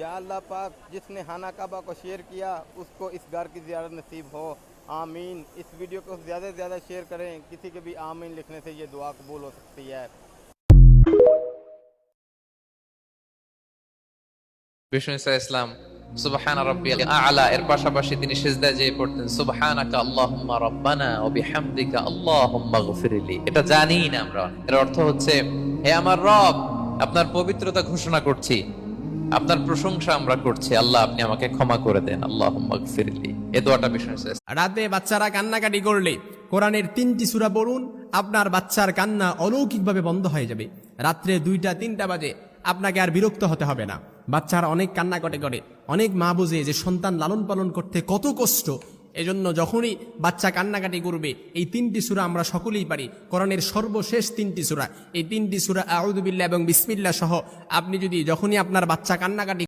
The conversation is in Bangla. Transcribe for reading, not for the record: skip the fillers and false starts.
या अल्लाह पाक जिसने खाना काबा को शेयर किया उसको इस घर की ज़ियारत नसीब हो, आमीन। इस वीडियो को ज़्यादा से ज़्यादा शेयर करें, किसी के भी आमीन लिखने से ये दुआ कबूल हो सकती है। বিষ্ণু ইসা ইসলাম সুবহানা রাব্বিয়াল আ'লা এর পাশাপাশি তিনি সিজদায় যেয়ে পড়তেন সুবহানাকা আল্লাহুম্মা রাব্বানা ওয়া বিহামদিকা আল্লাহুম্মা গফিরলি। এটা জানি না আমরা। এর অর্থ হচ্ছে, হে আমার রব, আপনার পবিত্রতা ঘোষণা করছি, আপনার প্রশংসা আমরা করছি, আল্লাহ আপনি আমাকে ক্ষমা করে দেন, আল্লাহুম্মা গফিরলি। এই দোয়াটা বিষ্ণু ইসা রাতে বাচ্চারা কান্নাকাটি করলে কোরআনের 3টি সূরা পড়ুন, আপনার বাচ্চার কান্না অলৌকিকভাবে বন্ধ হয়ে যাবে। রাত্রে 2টা 3টা বাজে আপনাকে আর বিরক্ত হতে হবে না। বাচ্চারা অনেক কান্নাকাটি করে, অনেক মা বোঝে যে সন্তান লালন পালন করতে কত কষ্ট। এজন্য যখনই বাচ্চা কান্নাকাটি করবে এই 3টি সূরা আমরা সকলেই পারি, কোরআনের সর্বশেষ 3টি সূরা, এই 3টি সূরা আউযু বিল্লাহ এবং বিসমিল্লাহ সহ আপনি যদি যখনই আপনার বাচ্চা কান্নাকাটি